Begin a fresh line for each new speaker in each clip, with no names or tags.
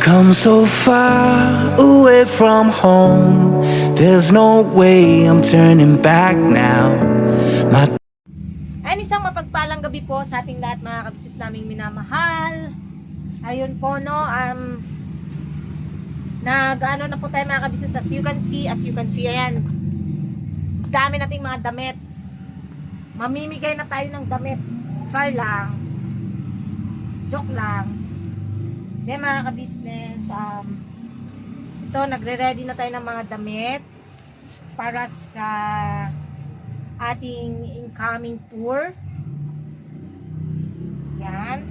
come so far away from home. There's no way I'm turning back now. My
Ayun, isang mapagpalang gabi po sa ating lahat mga kabisnes naming minamahal. Ayun po no, nag-ano na po tayo mga kabisnes, as you can see, ayan. Dami nating mga damit. Mamimigay na tayo ng damit. Char lang. Joke lang. Then mga kabisnes, ito, nagre-ready na tayo ng mga damit para sa ating incoming tour. Yan.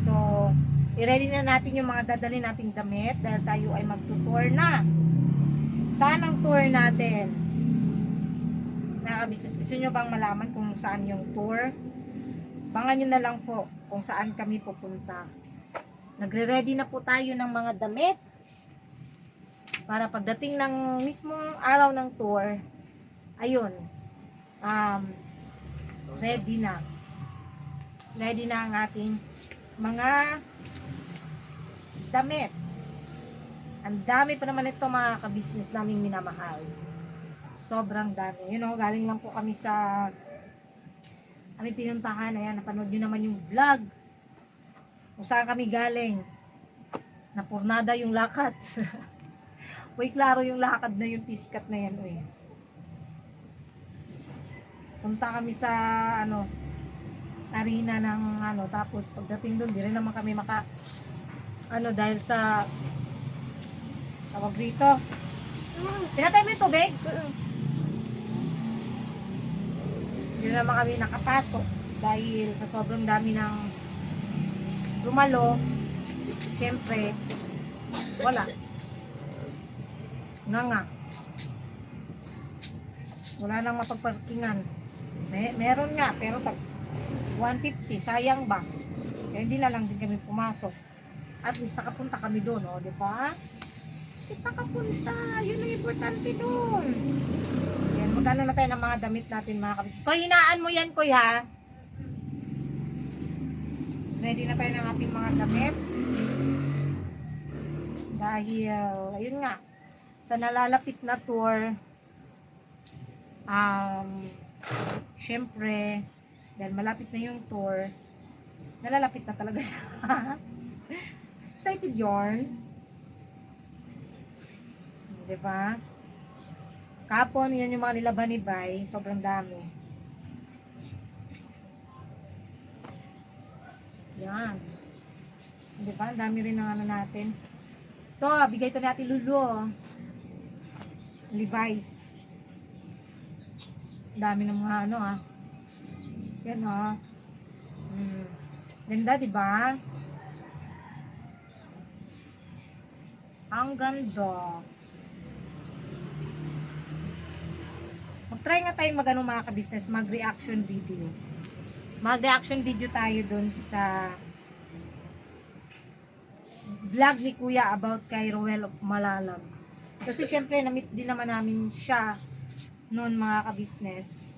So, i-ready na natin yung mga dadalhin nating damit dahil tayo ay magtutour na. Saan ang tour natin? Mga kabisnes, gusto nyo bang malaman kung saan yung tour? Bangan nyo na lang po kung saan kami pupunta. Nagre-ready na po tayo ng mga damit para pagdating ng mismong araw ng tour, ayun, ready na ang ating mga damit. Ang dami pa naman ito mga kabisnes naming minamahal, sobrang dami. You know, galing lang po kami sa aming pinuntahan. Ayan, napanood nyo naman yung vlog kung saan kami galing. Napurnada yung lakad. Uy, klaro yung lakad na yung piskat na yan, uy. Punta kami sa arena ng tapos pagdating doon, di rin naman kami dahil sa tawag rito. Pinatay mo yung tubig? Di rin naman kami nakapasok dahil sa sobrang dami ng dumalo. Siyempre, wala. Wala nang mapagparkingan. Meron nga, pero tag 150, sayang ba? Kaya hindi na lang din kami pumasok. At least nakapunta kami doon, di ba? At least nakapunta, yun ang importante doon. Yan, magano na tayo ng mga damit natin mga kabisnes. Koy, hinaan mo yan, Koy, ha? Ready na tayo ng ating mga damit. Dahil, ayun nga, sa nalalapit na tour, syempre, dahil malapit na yung tour, nalalapit na talaga siya. Excited yarn. Diba? Kapon, yan yung mga nilaban ni Bay. Sobrang dami. Yan. Diba? Ang dami rin ng natin. Ito, bigay ito natin Lulu. Levi's. Dami ng mga yan ganda, diba? Ang ganda. Mag-try nga tayo mga kabisnes, mag-reaction video. Mag-reaction video tayo dun sa vlog ni Kuya about kay Roel of Malalag. Kasi syempre, na-meet din naman namin siya noon mga kabisnes.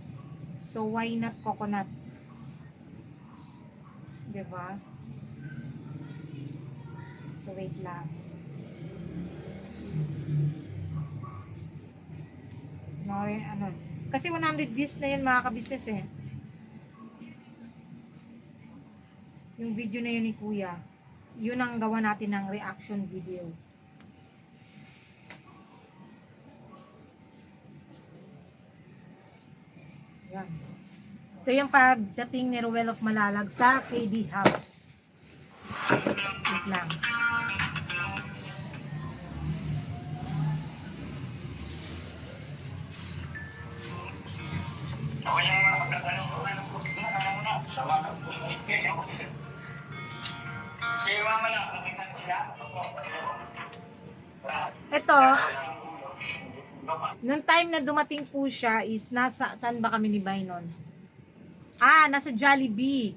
So, why not coconut? Diba? So, wait lang. Kasi 100 views na yun mga kabisnes eh. Yung video na yun ni Kuya. Yun ang gawa natin ng reaction video. Yan. Ito yung pagdating ni Roel of Malalag sa KB House. Wait lang. Ito, nung time na dumating po siya is saan ba kami ni Baynon? Nasa Jollibee.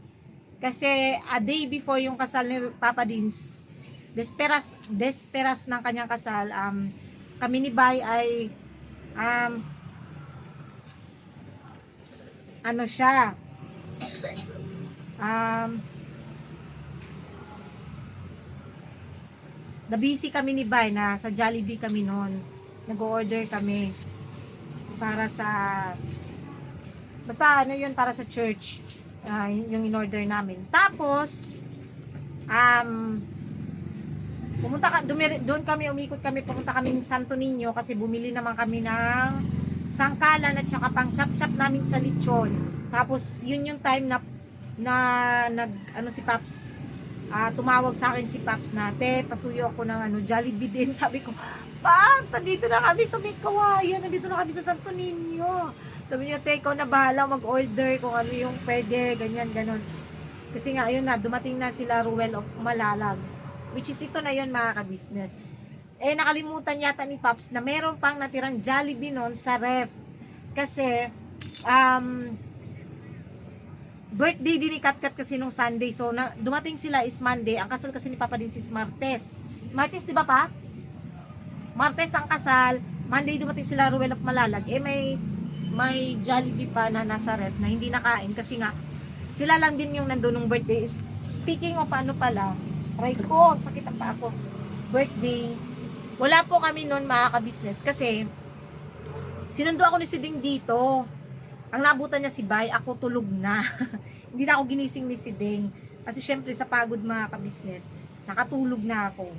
Kasi a day before yung kasal ni Papa Dins, desperas ng kanyang kasal, kami ni Bay ay siya na-busy kami ni Bay, na sa Jollibee kami noon. Nag-order kami para sa, basta ano yun, para sa church. Yung in-order namin. Tapos, doon kami, umikot kami, pumunta kaming Santo Niño kasi bumili naman kami ng sangkalan at saka pang chap-chap namin sa lechon. Tapos, yun yung time na si Paps, tumawag sa akin si Paps na, te, pasuyo ako ng Jollibee din. Sabi ko, Paps, nandito na kami sa May Kawayan, nandito na kami sa Santo Niño. Sabi niya, te, ikaw na bahala mag-order kung ano yung pwede, ganyan, ganon. Kasi nga, ayun na, dumating na sila Ruel of Malalag. Which is ito na yun, mga ka-business. Nakalimutan yata ni Paps na meron pang natirang Jollibee noon sa ref. Kasi, birthday din ni Katkat kasi nung Sunday. So, dumating sila is Monday. Ang kasal kasi ni Papa din si Martes. Martes, di ba pa? Martes ang kasal. Monday dumating sila Ruel of Malalag. May Jollibee pa na nasa ref na hindi nakain kasi nga sila lang din yung nandun ng birthday. Speaking of ano pala, right ko, sakit ang paa ko. Birthday. Wala po kami noon, mga ka-business, kasi sinundo ako ni Siding dito. Ang nabutan niya si Bay, ako tulog na. Hindi na ako ginising ni Siding. Kasi syempre sa pagod, mga ka-business, nakatulog na ako.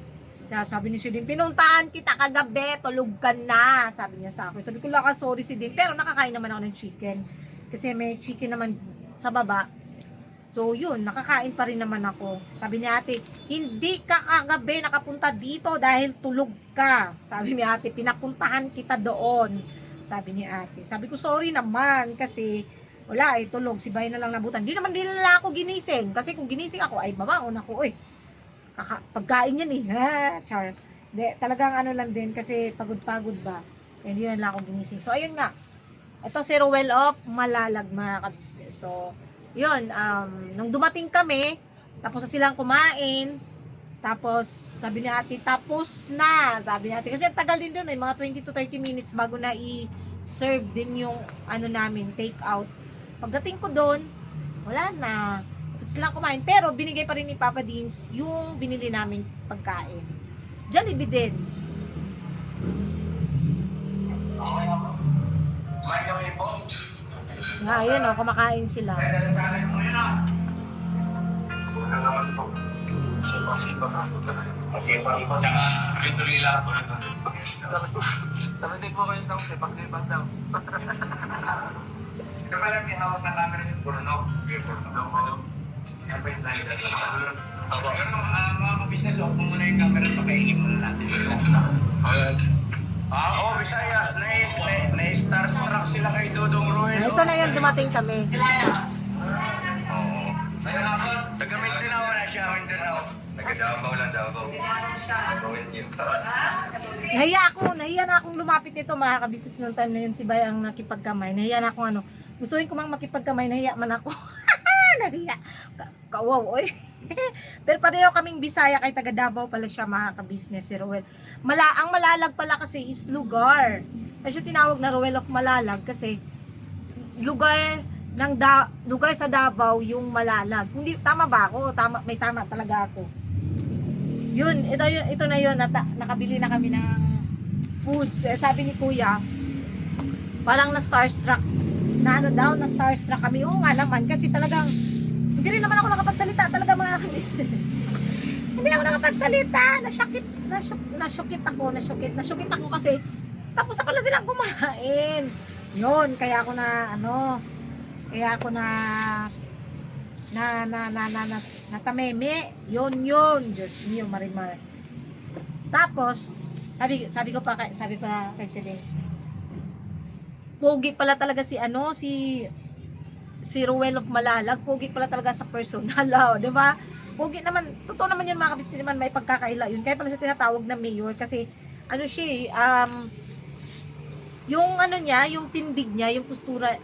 Kaya sabi ni Siding, pinuntahan kita kagabi, tulog ka na. Sabi niya sa akin. Sabi ko, laka, sorry Siding. Pero nakakain naman ako ng chicken. Kasi may chicken naman sa baba. So yun, nakakain pa rin naman ako. Sabi ni ate, hindi ka kagabi nakapunta dito dahil tulog ka. Sabi ni ate, pinapuntahan kita doon. Sabi ni ate. Sabi ko, sorry naman kasi wala tulog. Si Bay na lang nabutan. Di naman nila ako ginising. Kasi kung ginising ako, ay babaon ako. Pagkain yan char. De, talagang ano lang din kasi pagod-pagod ba. Hindi na lang ako ginising. So ayun nga. Ito si Ruel of Malalag, mga ka-business. So, yun, nung dumating kami, tapos na silang kumain, tapos sabi ni ate, tapos na, sabi ni ate, kasi tagal din doon, mga 20 to 30 minutes bago na i-serve din yung namin, take out. Pagdating ko doon, wala na, tapos silang kumain, pero binigay pa rin ni Papa Deans yung binili namin pagkain. Jollibee din. Ayun kumakain sila.
Narinig mo kayo daw, pag-lipat daw. Ito pala may hawak na camera sa Bruno. Siyempre yung tayo dito. Pero mga kabisnes, huwag mo muna yung camera, pakainin muna natin sila. Bisaya. Na-starstruck sila kay Dudong Ruel.
Ito na yun, dumating kami.
Taga Mindanao na siya, Mindanao. Taga-Davao lang, Davao.
Nahiya na akong lumapit ito, mga kabisnes, noong time na yun si Bay ang nakipagkamay. Nahiya na akong gusto rin ko mang makipagkamay, nahiya man ako. Nahiya. Kawaw, oy. Pero pareho kaming Bisaya, kay taga Davao pala siya, mga kabisnes, si Ruel. Ang Malalag pala kasi is lugar. Kaya siya tinawag na Ruel of Malalag kasi lugar sa Davao yung Malalag. Hindi tama ba ako? May tama talaga ako. Yun, ito na yun, nakabili na kami ng foods. Sabi ni Kuya, parang na starstruck. Na starstruck kami. Oo nga naman, kasi talagang hindi rin naman ako nakapagsalita talaga, mga kabisnes. Hindi ako nakapagsalita. Nasyukit ako kasi tapos na pala silang kumain. Yun, kaya ako natameme. Yun. Diyos mio, Marimar. Tapos, sabi pa kay Celine, pogi pala talaga si Ruel of Malalag, pogi pala talaga sa personal, di ba? Pogi naman, totoo naman yun, mga kabisnes, naman may pagkakaila yun. Kaya pala siya tinatawag na mayor kasi yung niya, yung tindig niya, yung postura,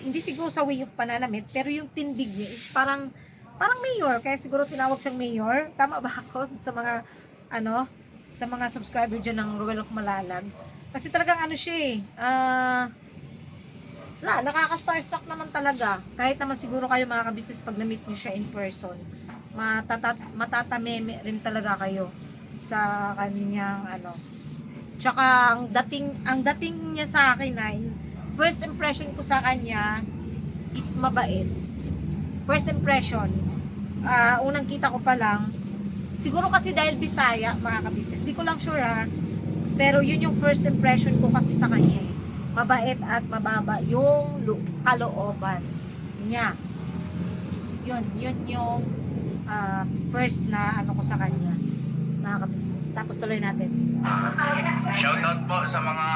hindi siguro sa way of pananamit, pero yung tindig niya is parang mayor, kaya siguro tinawag siyang mayor. Tama ba ako sa mga sa mga subscriber dyan ng Ruel of Malalag? Kasi talagang nakaka-starstruck naman talaga. Kahit naman siguro kayo, mga kabisnes, pag na-meet niyo siya in person, matatameme rin talaga kayo. sa kanyang ano. Tsaka ang dating niya sa akin ay first impression ko sa kanya is mabait. First impression, unang kita ko pa lang, siguro kasi dahil Bisaya, mga ka-business, di ko lang sure ha, pero yun yung first impression ko kasi sa kanya. Mabait at mababa yung kalooban niya. Yun yung first na ano ko sa kanya, mga ka-business. Tapos tuloy natin.
Shoutout po sa mga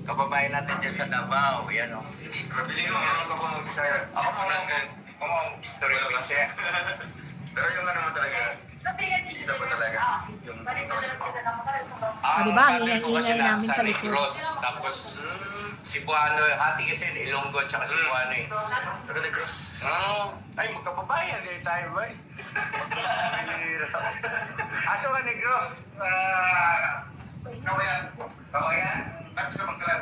kababayan natin dyan sa Davao. Yan o.
Pabiling mo, ano ka po mag-Bisaya?
Ako mga history ko kasi.
Pero yung ano mo talaga, kita pa talaga. Yung
Diba? Ang
tatay ko kasi
ingay-ingay namin sa
nasa
likod.
Negros. Tapos Cebuano, hati kasi Ilonggo at saka Cebuano eh.
taga Negros.
Ay, magkababayan eh tayo ba? Aso ka Negros?
Kawayan.
Kawayan?
Tapos ka Bangkalan.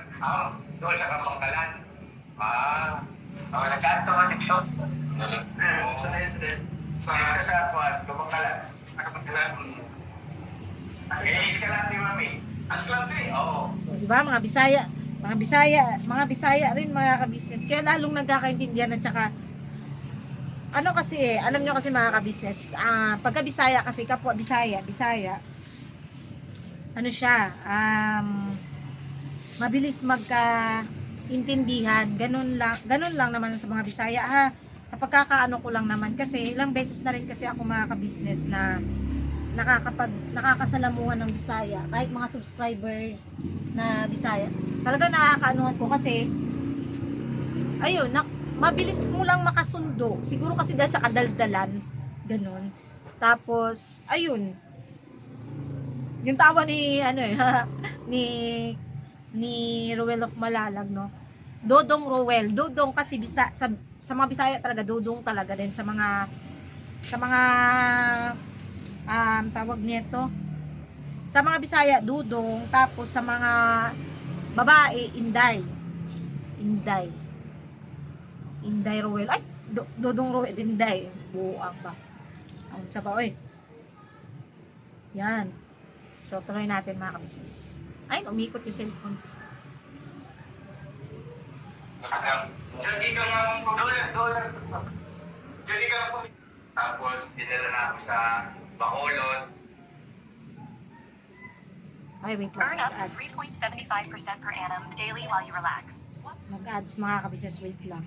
Doon sa Kapangkalan. Nagkanto ka dito.
Sa din.
Dito sa Kapangkalan.
Nakapagkalan.
Eh, Escalante, mami.
Asklante.
Oo.
Diba? Mga Bisaya rin mga ka-business. Kaya lalong nagkakaintindihan at saka ano kasi alam nyo kasi mga ka-business, pagka Bisaya kasi kapwa Bisaya, ano siya, mabilis magkaintindihan, ganun lang naman sa mga Bisaya ha. Sa pagkakaano ko lang naman kasi ilang beses na rin kasi ako mga ka-business na nakakasalamuhan ng Bisaya, kahit mga subscribers na Bisaya. Talaga nakakaanuhan ko kasi ayun, mabilis mo lang makasundo. Siguro kasi dahil sa kadaldalan, ganun. Tapos ayun. Yung tawa ni ni Ruel of Malalag, no. Dodong Ruel, Dodong kasi sa mga Bisaya talaga Dodong talaga din sa mga tawag nito sa mga Bisaya Dudong, tapos sa mga babae Inday Ruel, ay Dudong Ruel, Inday buang ba ang sa ba oy. Yan, so tuloy natin mga ka-business. Ay, umikot yung cellphone.
Jadi ka nga mong dolar. Jadi ka po.
Tapos, dinala na ako sa Bacolod.
Ay, wait lang.
Earn up to
Mag-ads.
3.75% per annum daily while you relax.
Mag-ads mga ka-business, wait lang.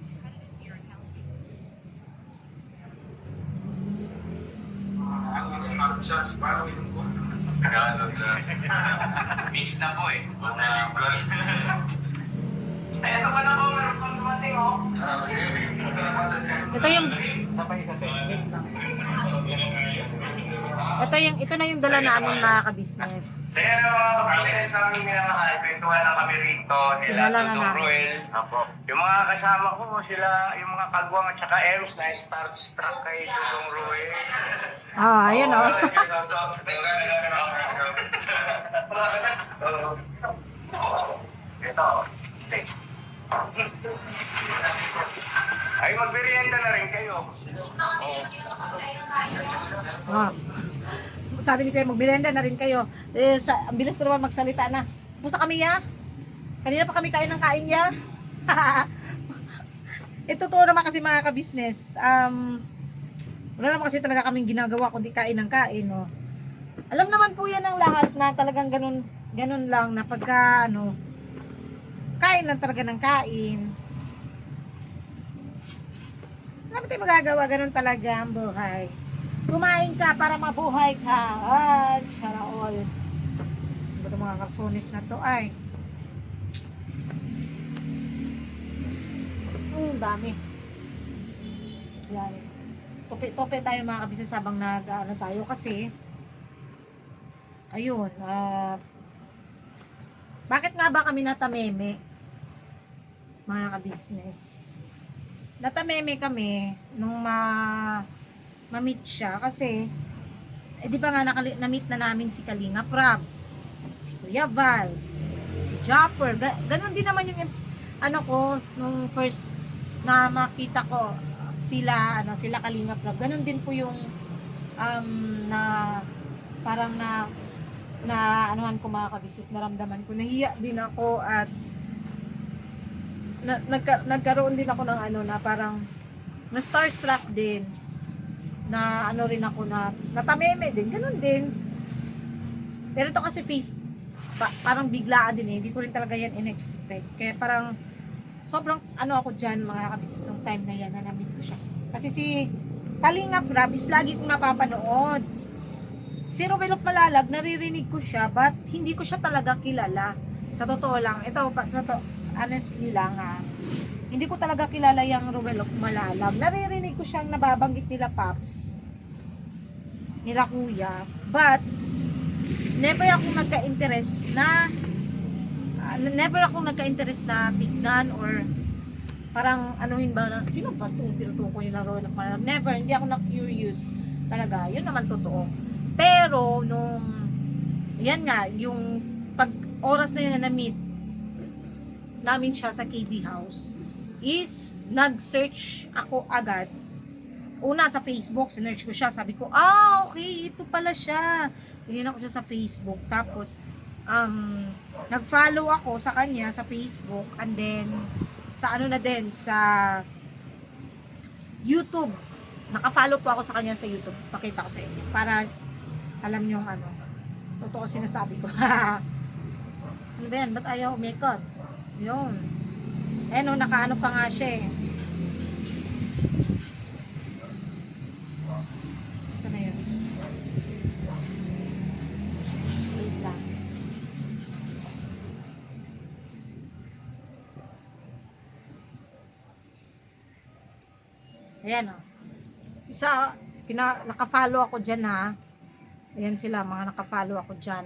Tagalog na.
Mix na po eh.
Mga vlog.
Ay, ano ka na po? Meron pang dumating oh.
Ito yung
Sabay-sabay.
wait lang. Ito na yung dala namin mga ka-business.
So yan ang mga business namin minamahal. Kwentuhan lang kami rito. Nila
Kilala na
Dudong
namin.
Ruel. Apo. Yung mga kasama ko, sila, yung mga kagwang at saka Ems na starstruck kay Dudong Ruel.
Ayun oh.
Ito. Ay, magmerienda na rin kayo.
Sabi ni Kuya, magbilenda na rin kayo. Ang bilis ko naman magsalita na. Pusta kami ya? Kanina pa kami kain ng kain ya? Ito to naman kasi mga ka-business. Wala naman kasi talaga kaming ginagawa kundi kain ng kain. No? Alam naman po yan ng lahat na talagang ganun lang na pagka kain lang talaga ng kain. Ano ba tayo magagawa? Ganun talaga ang buhay. Kumain ka para mabuhay ka. Sana all. Ano ba itong mga karsonis na to ay? Dami. Yan. Tope tayo mga kabisnes habang nag-ano tayo kasi ayun, bakit nga ba kami natameme mga kabisnes? Natameme kami nung ma-meet siya kasi di ba nga na-meet na namin si Kalinga Prab, si Kuya Val, si Jopper, ganon din naman yung nung first na makita ko sila Kalinga Prab, ganon din po yung parang na anuhan ko mga kabisnes, naramdaman ko, nahiya din ako at nagkaroon din ako ng ano na parang na starstruck din, na ano rin ako na natameme din, ganun din. Pero ito kasi parang biglaan din eh, hindi ko rin talaga yan in-expect, kaya parang sobrang ano ako dyan mga kabisnes nung time na yan, na na-meet ko siya. Kasi si Kalinga Prab is lagi kong napapanood. Si Ruel of Malalag, naririnig ko siya, but hindi ko siya talaga kilala. Sa totoo lang, ito, honestly lang ha, hindi ko talaga kilala yung Ruel of Malalag. Naririnig ko siyang nababanggit nila Paps, nila Kuya, but never akong nagka-interest na tignan or parang anuhin ba na, sino ba itong tinutukoy nila Ruel of Malalag? Never, hindi ako na-curious talaga, yun naman totoo. Pero yan nga, yung pag oras na yun na na-meet namin siya sa KB House, is nag-search ako agad. Una sa Facebook, sinearch ko siya, sabi ko, okay, ito pala siya. Tingnan ko siya sa Facebook, tapos nag-follow ako sa kanya sa Facebook, and then sa ano na din, sa YouTube. Naka-follow po ako sa kanya sa YouTube. Pakita ko sa inyo para alam niyo ano, totoo sinasabi ko. Ano ba yan? Ba't ayaw umikot? Yun. Eh no, nakaano pa nga siya eh. Saan na yun? Wait lang. Ayan o. Isa, nakafollow ako dyan ha. Ayan sila, mga nakafollow ako dyan.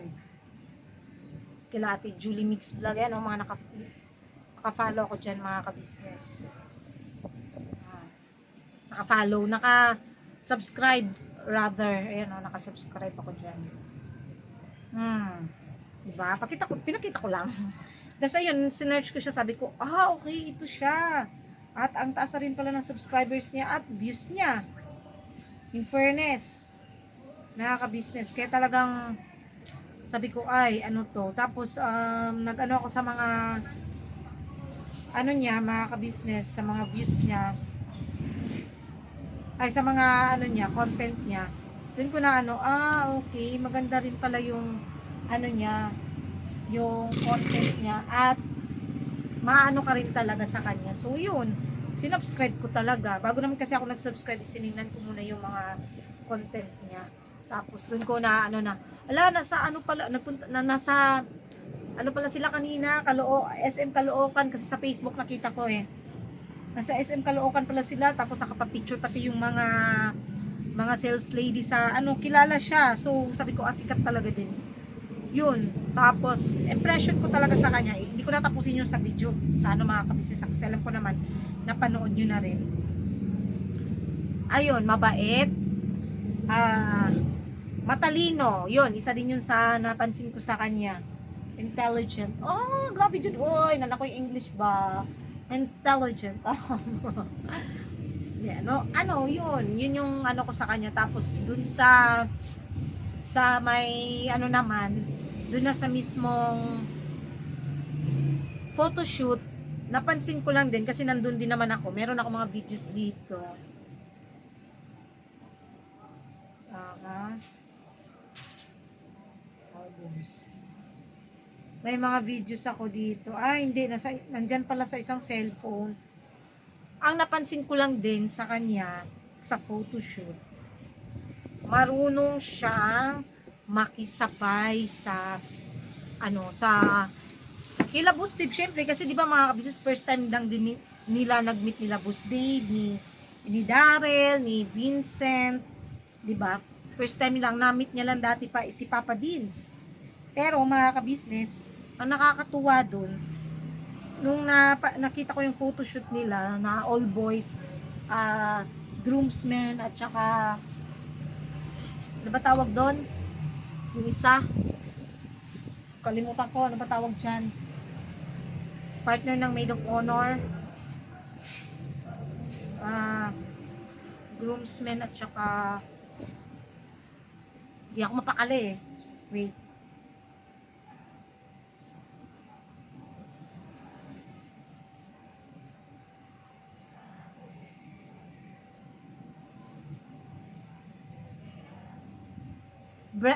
Kila Ate Julie Mix Vlog. Ayan o, mga nakafollow ako dyan, mga kabisnes. Nakafollow, naka-subscribe rather. Ayan o, naka-subscribe ako dyan. Diba? Pinakita ko lang. Tapos ayun, sinearch ko siya, sabi ko, okay, ito siya. At ang taas na rin pala ng subscribers niya at views niya. In fairness, nakaka-business. Kaya talagang sabi ko, ano to. Tapos, nag-ano ako sa mga ano niya, mga ka-business, sa mga views niya. Ay, sa mga ano niya, content niya. Doon ko na okay, maganda rin pala yung ano niya, yung content niya. At maano ka rin talaga sa kanya. So, yun. Sinubscribe ko talaga. Bago naman kasi ako nag-subscribe, tinignan ko muna yung mga content niya. Tapos doon ko na nasa ano pala, nasa ano pala sila kanina, SM Caloocan, kasi sa Facebook nakita ko eh. Nasa SM Caloocan pala sila, tapos nakapapicture pati yung mga sales lady sa kilala siya. So sabi ko, sikat talaga din. Yun. Tapos impression ko talaga sa kanya. Hindi ko natapusin yung sa video. Sa mga kabisnes, kasi alam ko naman napanood nyo na rin. Ayun, mabait. Matalino. Yun, isa din yun sa napansin ko sa kanya. Intelligent. Grabe dyan. Oy, nalako yung English ba? Intelligent. Yeah, yun. Yun yung ko sa kanya. Tapos dun sa may naman, dun na sa mismong photoshoot, napansin ko lang din kasi nandun din naman ako. Meron ako mga videos dito. May mga videos ako dito. Hindi. Nandyan pala sa isang cellphone. Ang napansin ko lang din sa kanya, sa photoshoot, marunong siyang makisabay sa kila Boss Dave, syempre, kasi di ba mga kabisnes, first time lang din nila nag-meet nila Boss Dave, ni Darrell, ni Vincent, di ba? First time lang na-meet niya lang dati pa si Papa Dins. Pero mga kabisnes, ang nakakatuwa dun, nung nakita ko yung photoshoot nila na all boys, groomsmen at saka ano ba tawag doon? Yung isa, kalimutan ko, ano ba tawag dyan? Partner ng Maid of Honor, groomsmen at saka Hindi ako mapakali eh. Wait.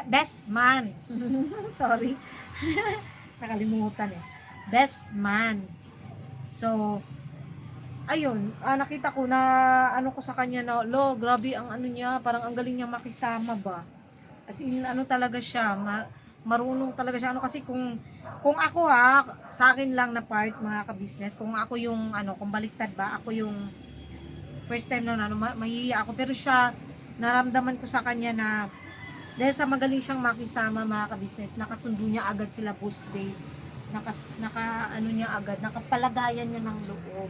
Best man. Sorry. Nakalimutan eh. Best man. So, ayun, nakita ko na ano ko sa kanya na, lo, grabe ang ano niya, parang ang galing niya makisama ba. As in, ano talaga siya, marunong talaga siya. Ano kasi kung ako sa akin lang na part, mga ka-business, kung ako yung, kung baliktad ba, ako yung first time na, mahihiya ako. Pero siya, naramdaman ko sa kanya na, dahil sa magaling siyang makisama, mga ka-business, nakasundo niya agad sila post day. Nakapalagayan niya ng loob.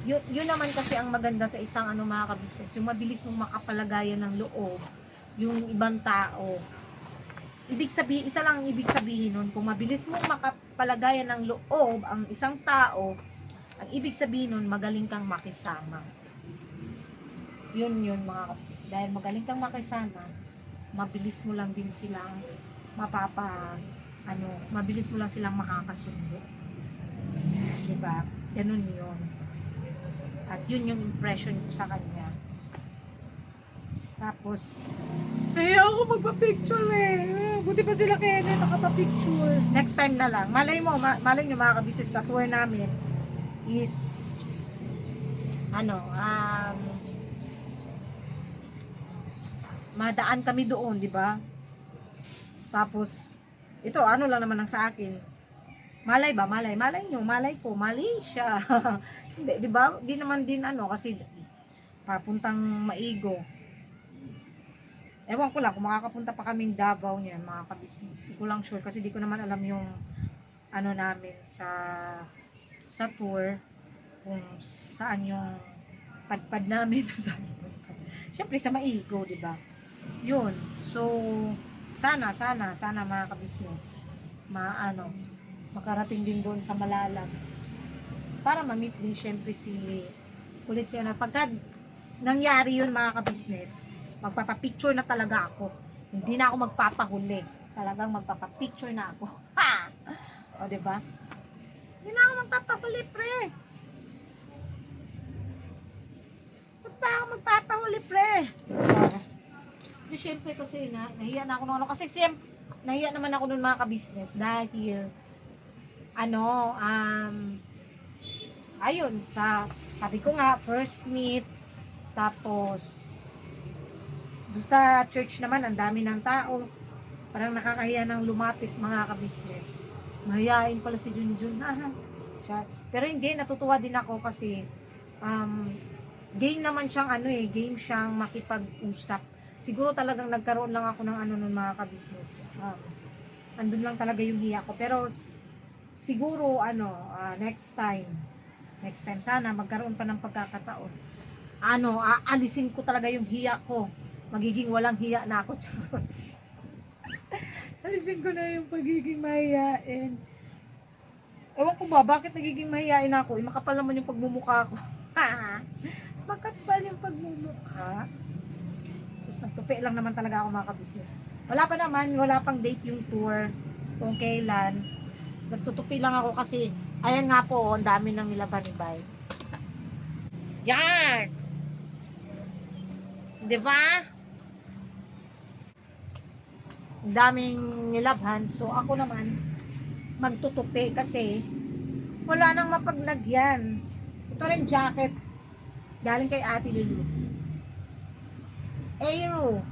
Yun naman kasi ang maganda sa isang mga ka-business, yung mabilis mong makapalagayan ng loob yung ibang tao. Isa lang ang ibig sabihin nun, kung mabilis mong makapalagayan ng loob ang isang tao, ang ibig sabihin nun, magaling kang makisama. Yun mga ka-business. Dahil magaling kang makisama, mabilis mo lang din silang mabilis mo lang silang makakasundo. Diba? Ganun yun. At yun yung impression ko sa kanya. Tapos, ako magpa-picture eh. Buti pa sila kaya nakapa-picture. Next time na lang. Malay nyo mga ka-business, na tour namin is madaan kami doon, di ba? Tapos, ito, lang naman ang sa akin. Malay nyo, malay ko, Malaysia. Hindi, di ba? Di naman din kasi papuntang Maigo. Ewan ko lang, kung makakapunta pa kaming Davao niyan, mga ka-business. Di ko lang sure, kasi di ko naman alam yung namin sa tour, kung saan yung padpad namin. Siyempre sa Maigo, di ba? Yun. So, sana mga ka-business, makarating din doon sa Malalag. Para ma-meet din syempre ulit siya na pagka nangyari yun mga ka-business, magpapapicture na talaga ako. Hindi na ako magpapahuli. Talagang magpapapicture na ako. Ha! O, diba? Hindi na ako magpapahuli, pre. Ba't pa ako magpapahuli, pre? Di syempre kasi nahiya na ako ng kasi siyempre, nahiya naman ako ng mga ka-business dahil ayun, sabi ko nga, first meet, tapos doon sa church naman, ang dami ng tao, parang nakakahiya ng lumapit mga ka-business. Mahiyain pala si Junjun. Pero hindi, natutuwa din ako kasi game naman siyang game siyang makipag-usap. Siguro talagang nagkaroon lang ako ng nun mga ka-business. Andun lang talaga yung hiya ko. Pero siguro next time sana magkaroon pa ng pagkakataon. Aalisin ko talaga yung hiya ko. Magiging walang hiya na ako. Alisin ko na yung pagiging mahiyain. Ewan ko ba, bakit nagiging mahiyain ako? Makapal naman yung pagmumukha ko. Makapal yung pagmumukha. Just nagtupi lang naman talaga ako mga ka-business. Wala pang date yung tour kung kailan. Nagtutupi lang ako kasi ayan nga po, ang dami nang nilaban ni Bay. Yan! Diba? Ang daming nilabhan. So ako naman magtutupi kasi wala nang mapaglagyan. Ito rin jacket galing kay Ate Lulu. Aero.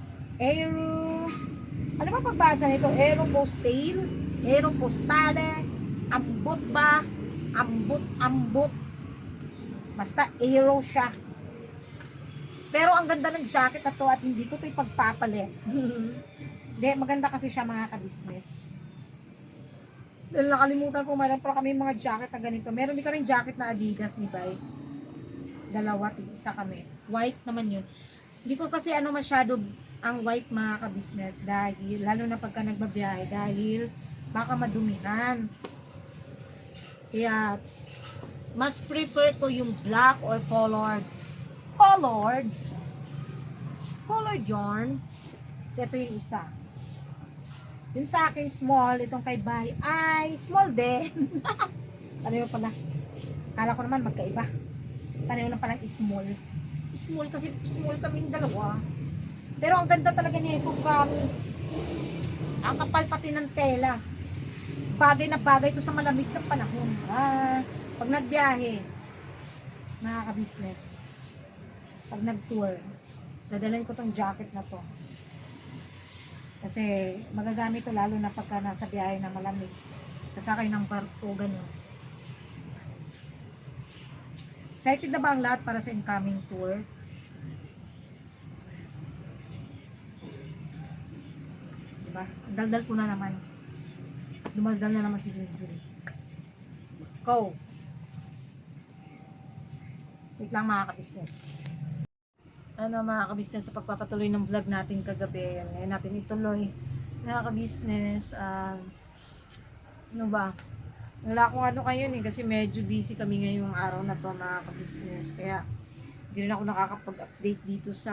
Ano ba pagbasa nito? Aeropostale. Ambot ba? Ambot. Basta aero siya. Pero ang ganda ng jacket na to at hindi ko ito ipagpapalit. Hindi, maganda kasi siya mga ka-business. Dahil nakalimutan ko, mayroon pa kami mga jacket na ganito. Meron din kami jacket na Adidas ni Bay. Dalawa, isa kami. White naman yun. Hindi ko kasi masyado ang white mga ka-business dahil, lalo na pagka nagbabiyahe, dahil baka madumihan. Kaya, mas prefer ko yung black or colored yarn. So, ito yung isa. Yung sa akin small, itong kay Bay, ay small din. Pareho pala. Kala ko naman magkaiba. Pareho lang palang small. Small kasi small kaming dalawa. Pero ang ganda talaga nito, promise. Ang kapal pati ng tela. Bagay na bagay ito sa malamig na panahon. Pag nagbiyahe, nakaka-business. Pag nag-tour, dadalhin ko tong jacket na to. Kasi magagamit to lalo na pagka nasa biyahe na malamig. Kasakay ng barko, ganun. Excited na ba ang lahat para sa incoming tour? Diba? Daldal ko na naman. Dumaldal na naman si Junjun. Go! Wait lang mga ka-business. Ano mga ka-business, sa pagpapatuloy ng vlog natin kagabi, ngayon natin ituloy. Mga ka-business, ano ba? Wala akong ano kayo kasi medyo busy kami ngayong araw na to mga ka-business. Kaya hindi rin ako nakakapag-update dito sa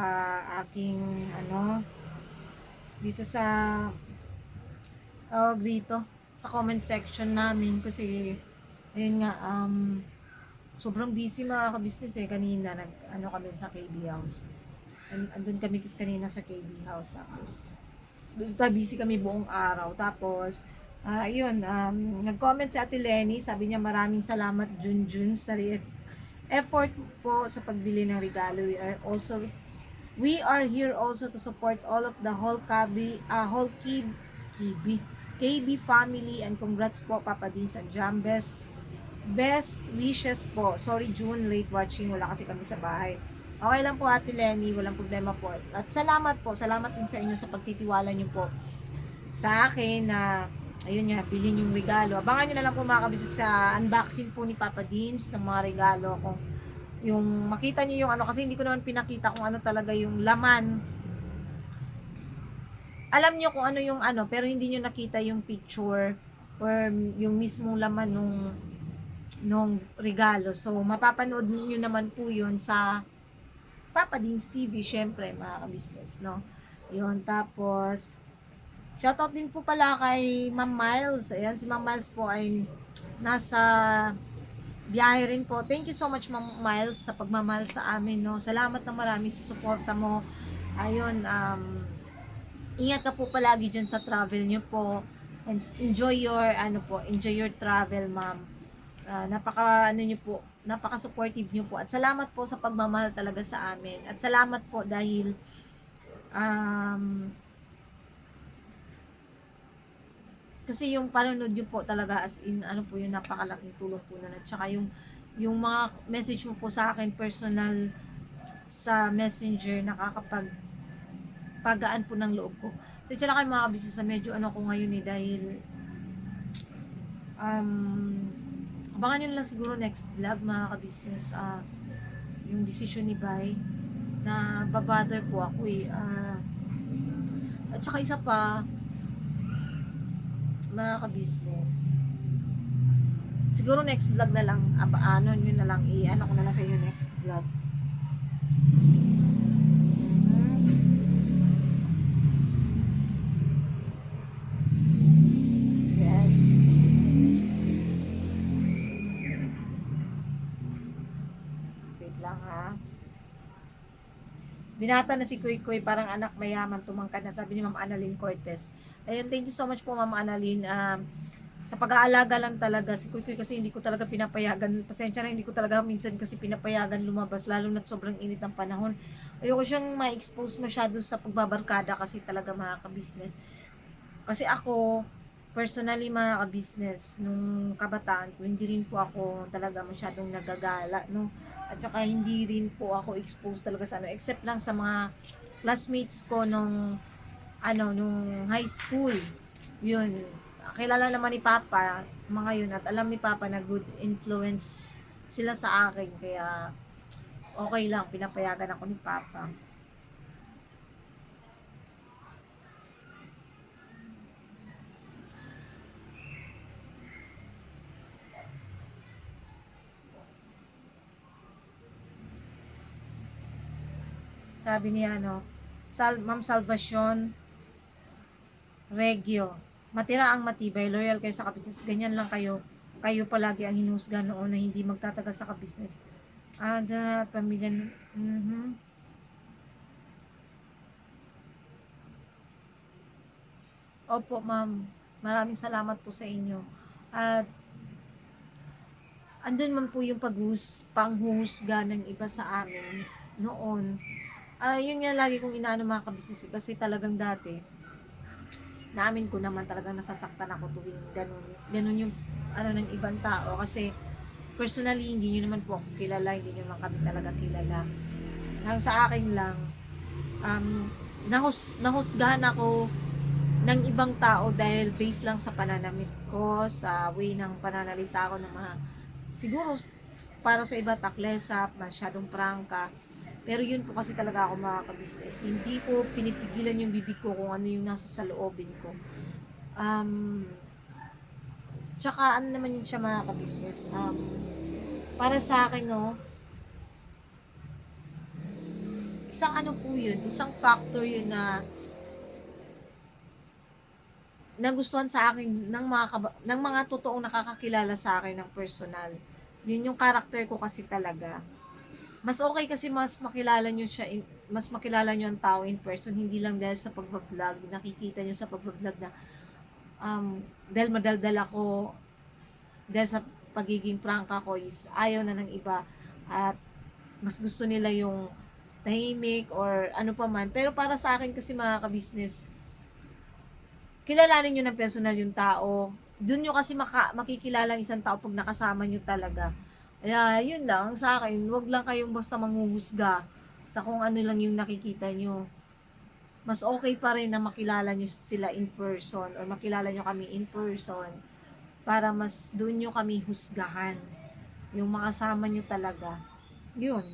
aking dito sa dito sa comment section namin kasi ayun nga sobrang busy mga ka-business kanina kami sa KB House. Andun kami kanina sa KB House tapos basta busy kami buong araw tapos nag-comment si Ate Lenny, sabi niya maraming salamat Junjun sa effort po sa pagbili ng regalo. We are here also to support all of the whole KB family and congrats po Papa Dins and Jam. Best wishes po. Sorry June, late watching, wala kasi kami sa bahay. Okay lang po Ate Lenny, walang problema po. At salamat din sa inyo sa pagtitiwala niyo po sa akin na ayun nga, bilhin yung regalo. Abangan nyo na lang po mga kabisnes sa unboxing po ni Papa Dins ng mga regalo. Kung yung makita nyo yung kasi hindi ko naman pinakita kung ano talaga yung laman. Alam nyo kung ano yung pero hindi nyo nakita yung picture or yung mismong laman nung regalo. So, mapapanood nyo naman po yun sa Papa Dins TV, syempre mga kabisnes, no? Yun, tapos shoutout din po pala kay Ma'am Miles. Ayan, si Ma'am Miles po ay nasa biyahe rin po. Thank you so much Ma'am Miles sa pagmamahal sa amin, no. Salamat na marami sa suporta mo. Ayun, ingat ka po palagi diyan sa travel niyo po. And enjoy your travel, Ma'am. Napaka-supportive niyo po. At salamat po sa pagmamahal talaga sa amin. At salamat po dahil kasi yung panonood nyo po talaga as in, po yung napakalaking tulong po na. At saka yung mga message mo po sa akin personal sa messenger, nakakapagpagaan po ng loob ko. So, ito na kayo mga kabisnes sa medyo ko ngayon dahil abangan nyo lang siguro next vlog mga kabisnes yung decision ni Bay na babother po ako at saka isa pa mga ka-business. Siguro next vlog na lang, yun na lang, ko na lang sa inyo next vlog. Yes. Wait lang ha. Binata na si Kuy Kuy, parang anak mayaman, tumangkad na, sabi ni Ma'am Annalyn Cortez. Ayun, thank you so much po Ma'am Annalyn. Sa pag-aalaga lang talaga si Kuy Kuy kasi hindi ko talaga pinapayagan. Pasensya na, hindi ko talaga minsan kasi pinapayagan lumabas lalo na sobrang init ng panahon. Ayoko siyang ma-expose masyado sa pagbabarkada kasi talaga mga ka-business. Kasi ako, personally mga ka-business, nung kabataan ko, hindi rin po ako talaga masyadong nagagala, no? At saka hindi rin po ako exposed talaga sa except lang sa mga classmates ko nung high school. Yun, kilala naman ni Papa mga yun at alam ni Papa na good influence sila sa akin kaya okay lang, pinapayagan ako ni Papa. Sabi niya Ma'am Salvacion, Regyo. Matira ang matibay, loyal kayo sa kabisnes. Ganyan lang kayo. Kayo palagi ang hinusga noon na hindi magtatagal sa kabisnes. Ada, pamilya. Opo, ma'am. Maraming salamat po sa inyo. At andun man po yung panghuhusga ng iba sa amin noon. Yun nga lagi kong inaano mga kabisnes kasi talagang dati naamin ko naman talagang nasasaktan ako tuwing ganun yung ano ng ibang tao kasi personally hindi nyo naman po ako kilala, hindi nyo naman kami talaga kilala. Ang sa akin lang nahusgahan ako ng ibang tao dahil based lang sa pananamit ko, sa way ng pananalita ko ng mga siguro para sa iba taklesa, masyadong prangka. Pero yun po kasi talaga ako mga kabisnes. Hindi ko pinipigilan yung bibig ko kung ano yung nasa sa loobin ko. Tsaka ano naman yun siya mga kabisnes. Para sa akin, no, isang ano po yun, isang factor yun na nagustuhan sa akin ng mga totoong nakakakilala sa akin ng personal. Yun yung character ko kasi talaga. Mas okay kasi mas makilala nyo siya, mas makilala nyo ang tao in person, hindi lang dahil sa pagbablog, nakikita nyo sa pagbablog na dahil madaldal ako, dahil sa pagiging prangka ko is ayaw na ng iba at mas gusto nila yung tahimik or ano pa man. Pero para sa akin kasi mga kabisnes, kilalanin nyo ng personal yung tao. Doon nyo kasi makikilala ang isang tao pag nakasama nyo talaga. Kaya, yun lang, sa akin, wag lang kayong basta manghuhusga sa kung ano lang yung nakikita nyo. Mas okay pa rin na makilala nyo sila in person or makilala nyo kami in person para mas doon nyo kami husgahan. Yung makasama nyo talaga. Yun.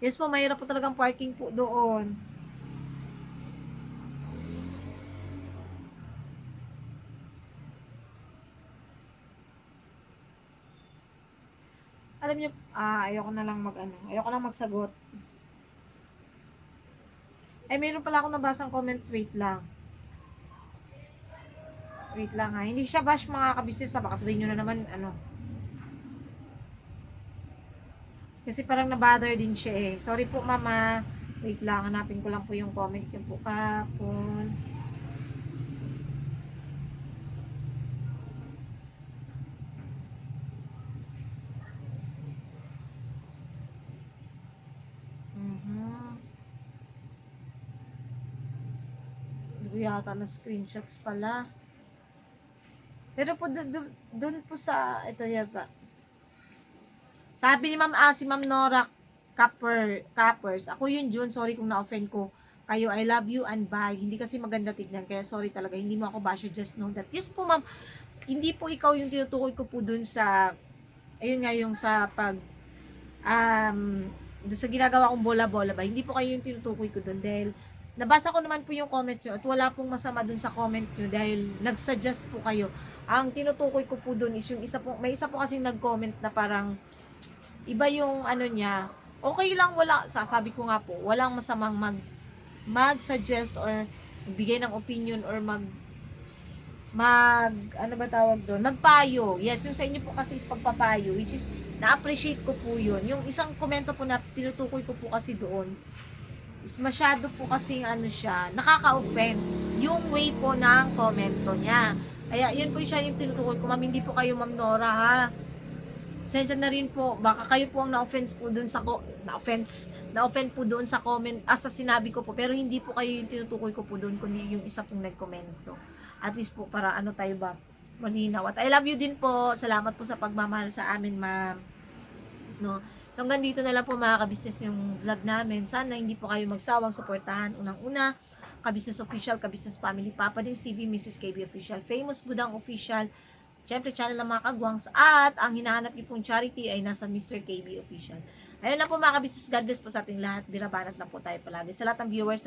Yes po, mahirap po talagang parking po doon. Alam niyo, ayoko na lang ayoko lang magsagot. Meron pala akong nabasang comment, wait lang. Wait lang ha, hindi siya bash mga kabisnes ha, baka sabihin nyo na naman, kasi parang nabother din siya eh. Sorry po mama, wait lang, hanapin ko lang po yung comment yun po kapon. Yata na screenshots pala. Pero po doon po sa ito yata. Sabi ni si Ma'am Nora Cappers. Ako yun June, sorry kung na-offend ko kayo. I love you and bye. Hindi kasi maganda tignan kaya sorry talaga. Hindi mo ako basher, just know that. Yes po ma'am. Hindi po ikaw yung tinutukoy ko po doon sa ayun nga yung sa pag doon sa ginagawa kong bola-bola ba. Hindi po kayo yung tinutukoy ko doon dahil nabasa ko naman po yung comments nyo at wala pong masama dun sa comment nyo dahil nag-suggest po kayo. Ang tinutukoy ko po dun is yung may isa po kasing nag-comment na parang iba yung ano niya. Okay lang, sasabi ko nga po, walang masamang mag-suggest or bigay ng opinion or ano ba tawag doon? Magpayo. Yes, yung sa inyo po kasi is pagpapayo, which is na-appreciate ko po yun. Yung isang komento po na tinutukoy ko po kasi doon is masyado po kasing siya, nakaka-offend yung way po ng komento niya. Kaya yun po siya yung tinutukoy ko. Ma'am, hindi po kayo Ma'am Nora ha. Pasensya na rin po. Baka kayo po ang na-offense po doon sa na-offend po doon sa comment sa sinabi ko po. Pero hindi po kayo yung tinutukoy ko po doon kundi yung isa pong nagkomento. At least po para tayo ba malinaw. At I love you din po. Salamat po sa pagmamahal sa amin, ma'am. No. So hanggang dito na lang po mga kabisnes yung vlog namin. Sana hindi po kayo magsawang suportahan. Unang-una, Kabisnes Official, Kabisnes Family, Papa Dins TV, Mrs. KB Official, Famous Budang Official, syempre channel ng mga kagwangs, at ang hinahanap niyo pong charity ay nasa Mr. KB Official. Ayun lang po mga kabisnes, God bless po sa ating lahat. Birabanat lang po tayo palagi. Sa lahat ng viewers,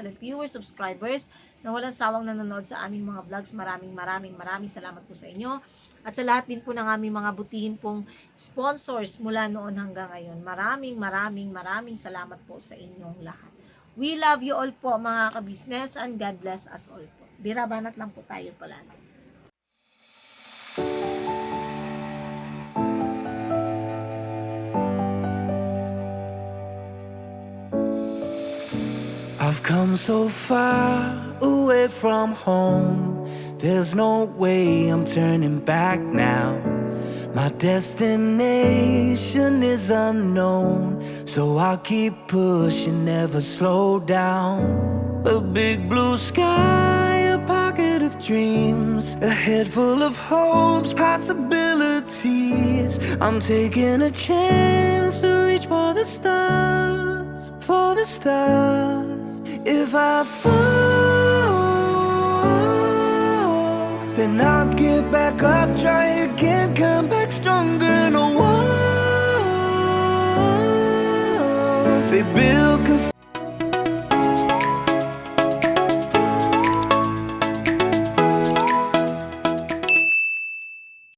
subscribers na walang sawang nanonood sa aming mga vlogs, maraming salamat po sa inyo. At sa lahat din po ng aming mga butihin pong sponsors mula noon hanggang ngayon. Maraming salamat po sa inyong lahat. We love you all po mga kabisnes and God bless us all po. Birabanat lang po tayo palagi.
I've come so far away from home. There's no way I'm turning back now. My destination is unknown, so I'll keep pushing, never slow down. A big blue sky, a pocket of dreams, a head full of hopes, possibilities. I'm taking a chance to reach for the stars, for the stars. If I fall, then I'll get back up, try again, come back stronger. No walls they build can